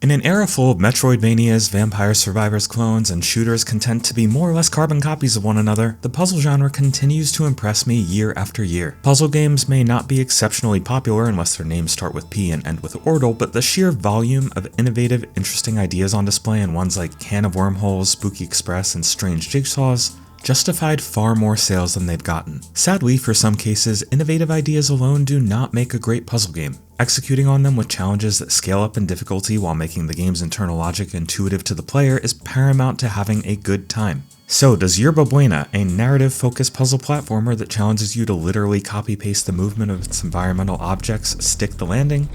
In an era full of Metroidvanias, Vampire Survivors clones, and shooters content to be more or less carbon copies of one another, the puzzle genre continues to impress me year after year. Puzzle games may not be exceptionally popular unless their names start with P and end with Ordle, but the sheer volume of innovative, interesting ideas on display in ones like Can of Wormholes, Spooky Express, and Strange Jigsaws justified far more sales than they've gotten. Sadly, for some cases, innovative ideas alone do not make a great puzzle game. Executing on them with challenges that scale up in difficulty while making the game's internal logic intuitive to the player is paramount to having a good time. So does Yerba Buena, a narrative-focused puzzle platformer that challenges you to literally copy-paste the movement of its environmental objects, stick the landing?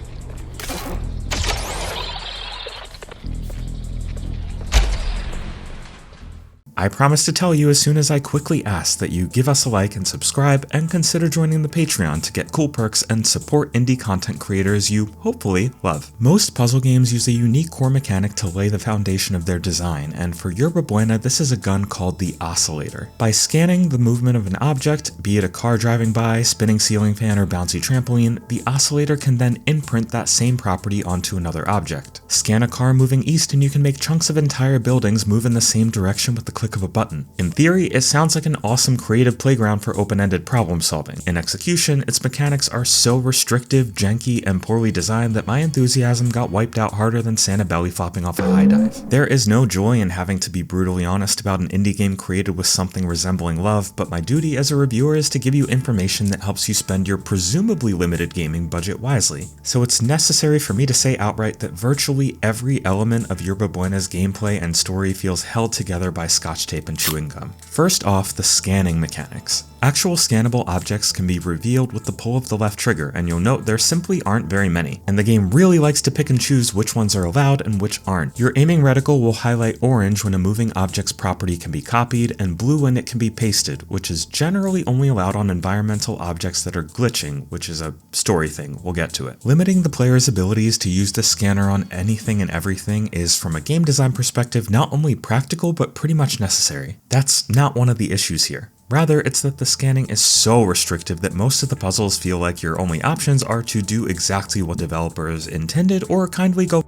I promise to tell you as soon as I quickly ask that you give us a like and subscribe, and consider joining the Patreon to get cool perks and support indie content creators you hopefully love. Most puzzle games use a unique core mechanic to lay the foundation of their design, and for Yerba Buena this is a gun called the oscillator. By scanning the movement of an object, be it a car driving by, spinning ceiling fan, or bouncy trampoline, the oscillator can then imprint that same property onto another object. Scan a car moving east and you can make chunks of entire buildings move in the same direction with the click of a button. In theory, it sounds like an awesome creative playground for open-ended problem solving. In execution, its mechanics are so restrictive, janky, and poorly designed that my enthusiasm got wiped out harder than Santa belly flopping off a high dive. There is no joy in having to be brutally honest about an indie game created with something resembling love, but my duty as a reviewer is to give you information that helps you spend your presumably limited gaming budget wisely. So it's necessary for me to say outright that virtually every element of Yerba Buena's gameplay and story feels held together by Scotch tape and chewing gum. First off, the scanning mechanics. Actual scannable objects can be revealed with the pull of the left trigger, and you'll note there simply aren't very many, and the game really likes to pick and choose which ones are allowed and which aren't. Your aiming reticle will highlight orange when a moving object's property can be copied, and blue when it can be pasted, which is generally only allowed on environmental objects that are glitching, which is a story thing, we'll get to it. Limiting the player's abilities to use the scanner on anything and everything is, from a game design perspective, not only practical but pretty much necessary. That's not one of the issues here. Rather, it's that the scanning is so restrictive that most of the puzzles feel like your only options are to do exactly what developers intended or kindly go.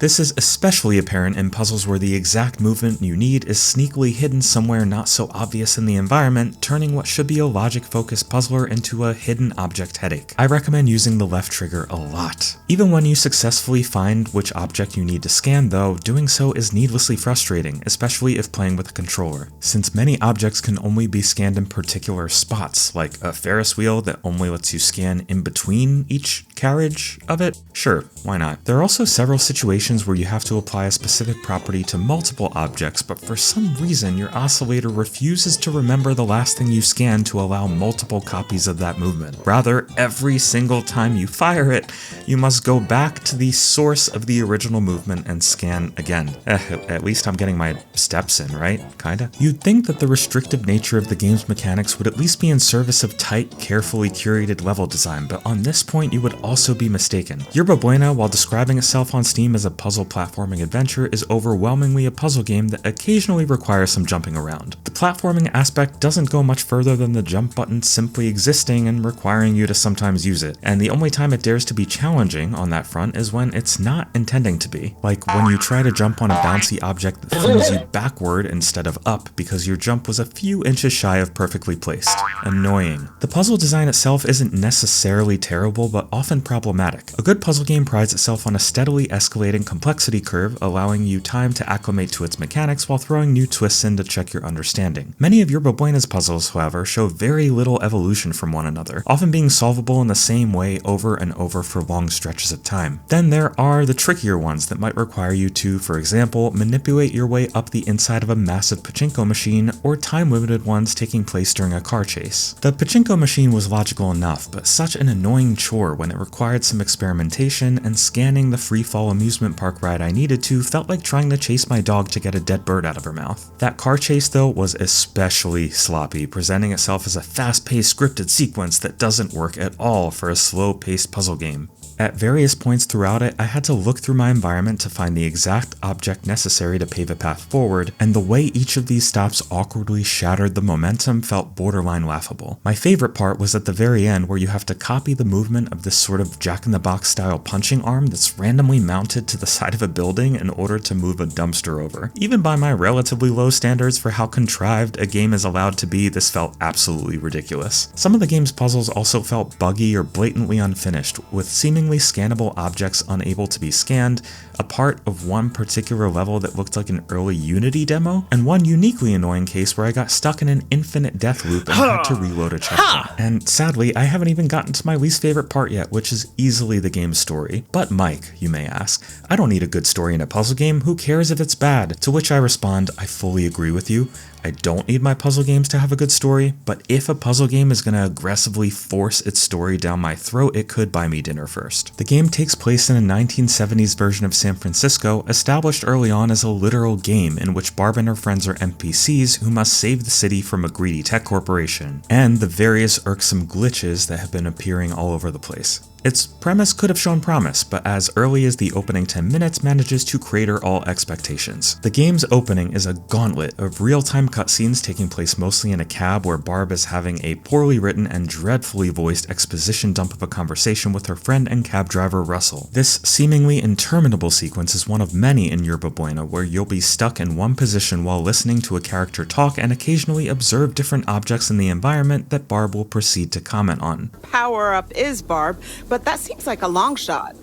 This is especially apparent in puzzles where the exact movement you need is sneakily hidden somewhere not so obvious in the environment, turning what should be a logic-focused puzzler into a hidden object headache. I recommend using the left trigger a lot. Even when you successfully find which object you need to scan though, doing so is needlessly frustrating, especially if playing with a controller, since many objects can only be scanned in particular spots, like a Ferris wheel that only lets you scan in between each carriage of it. Sure, why not? There are also several situations where you have to apply a specific property to multiple objects, but for some reason your oscillator refuses to remember the last thing you scanned to allow multiple copies of that movement. Rather, every single time you fire it, you must go back to the source of the original movement and scan again. At least I'm getting my steps in, right? Kinda? You'd think that the restrictive nature of the game's mechanics would at least be in service of tight, carefully curated level design, but on this point you would also be mistaken. Yerba Buena, while describing itself on Steam as a puzzle platforming adventure, is overwhelmingly a puzzle game that occasionally requires some jumping around. The platforming aspect doesn't go much further than the jump button simply existing and requiring you to sometimes use it, and the only time it dares to be challenging on that front is when it's not intending to be. Like when you try to jump on a bouncy object that flings you backward instead of up because your jump was a few inches shy of perfectly placed. Annoying. The puzzle design itself isn't necessarily terrible, but often problematic. A good puzzle game prides itself on a steadily escalating complexity curve, allowing you time to acclimate to its mechanics while throwing new twists in to check your understanding. Many of Yerba Buena's puzzles, however, show very little evolution from one another, often being solvable in the same way over and over for long stretches of time. Then there are the trickier ones that might require you to, for example, manipulate your way up the inside of a massive pachinko machine, or time-limited ones taking place during a car chase. The pachinko machine was logical enough, but such an annoying chore when it required some experimentation, and scanning the free-fall amusement park ride I needed to felt like trying to chase my dog to get a dead bird out of her mouth. That car chase though was especially sloppy, presenting itself as a fast-paced scripted sequence that doesn't work at all for a slow-paced puzzle game. At various points throughout it, I had to look through my environment to find the exact object necessary to pave a path forward, and the way each of these stops awkwardly shattered the momentum felt borderline laughable. My favorite part was at the very end where you have to copy the movement of this sort of Jack-in-the-Box style punching arm that's randomly mounted to the side of a building in order to move a dumpster over. Even by my relatively low standards for how contrived a game is allowed to be, this felt absolutely ridiculous. Some of the game's puzzles also felt buggy or blatantly unfinished, with seemingly scannable objects unable to be scanned, a part of one particular level that looked like an early Unity demo, and one uniquely annoying case where I got stuck in an infinite death loop and had to reload a checkpoint. And sadly, I haven't even gotten to my least favorite part yet, which is easily the game's story. But Mike, you may ask, I don't need a good story in a puzzle game, who cares if it's bad? To which I respond, I fully agree with you. I don't need my puzzle games to have a good story, but if a puzzle game is going to aggressively force its story down my throat, it could buy me dinner first. The game takes place in a 1970s version of San Francisco, established early on as a literal game in which Barb and her friends are NPCs who must save the city from a greedy tech corporation, and the various irksome glitches that have been appearing all over the place. Its premise could have shown promise, but as early as the opening 10 minutes manages to crater all expectations. The game's opening is a gauntlet of real-time cutscenes taking place mostly in a cab where Barb is having a poorly written and dreadfully voiced exposition dump of a conversation with her friend and cab driver Russell. This seemingly interminable sequence is one of many in Yerba Buena where you'll be stuck in one position while listening to a character talk and occasionally observe different objects in the environment that Barb will proceed to comment on. Power up is Barb, but that seems like a long shot.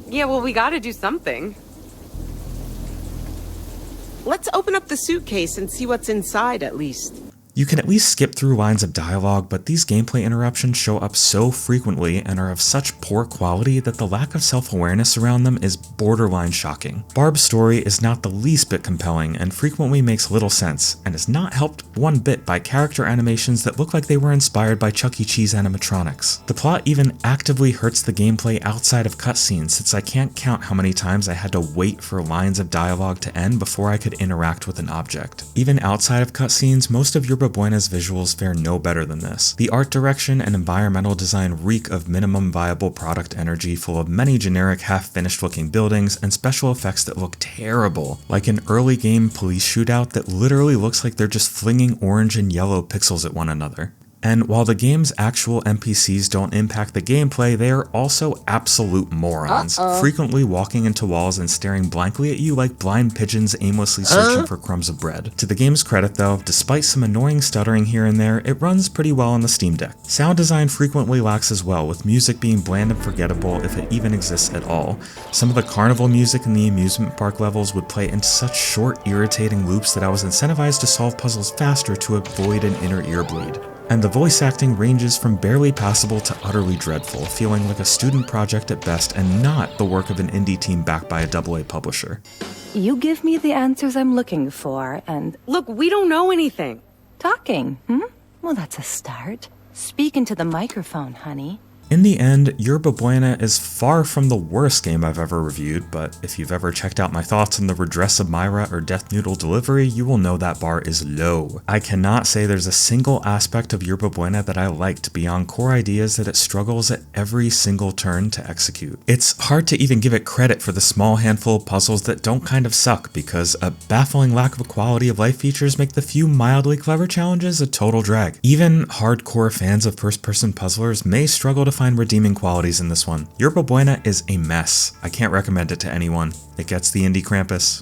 Yeah, well, we gotta do something. Let's open up the suitcase and see what's inside at least. You can at least skip through lines of dialogue, but these gameplay interruptions show up so frequently and are of such poor quality that the lack of self-awareness around them is borderline shocking. Barb's story is not the least bit compelling and frequently makes little sense, and is not helped one bit by character animations that look like they were inspired by Chuck E. Cheese animatronics. The plot even actively hurts the gameplay outside of cutscenes, since I can't count how many times I had to wait for lines of dialogue to end before I could interact with an object. Even outside of cutscenes, most of Yerba Buena's visuals fare no better than this. The art direction and environmental design reek of minimum viable product energy, full of many generic half-finished looking buildings and special effects that look terrible, like an early game police shootout that literally looks like they're just flinging orange and yellow pixels at one another. And while the game's actual NPCs don't impact the gameplay, they are also absolute morons, frequently walking into walls and staring blankly at you like blind pigeons aimlessly searching for crumbs of bread. To the game's credit though, despite some annoying stuttering here and there, it runs pretty well on the Steam Deck. Sound design frequently lacks as well, with music being bland and forgettable if it even exists at all. Some of the carnival music in the amusement park levels would play in such short, irritating loops that I was incentivized to solve puzzles faster to avoid an inner ear bleed. And the voice acting ranges from barely passable to utterly dreadful, feeling like a student project at best and not the work of an indie team backed by a AA publisher. You give me the answers I'm looking for, and... Look, we don't know anything. Talking, Well, that's a start. Speak into the microphone, honey. In the end, Yerba Buena is far from the worst game I've ever reviewed, but if you've ever checked out my thoughts on the Redress of Myra or Death Noodle Delivery, you will know that bar is low. I cannot say there's a single aspect of Yerba Buena that I liked beyond core ideas that it struggles at every single turn to execute. It's hard to even give it credit for the small handful of puzzles that don't kind of suck, because a baffling lack of quality of life features make the few mildly clever challenges a total drag. Even hardcore fans of first-person puzzlers may struggle to find redeeming qualities in this one. Yerba Buena is a mess. I can't recommend it to anyone. It gets the indie Krampus.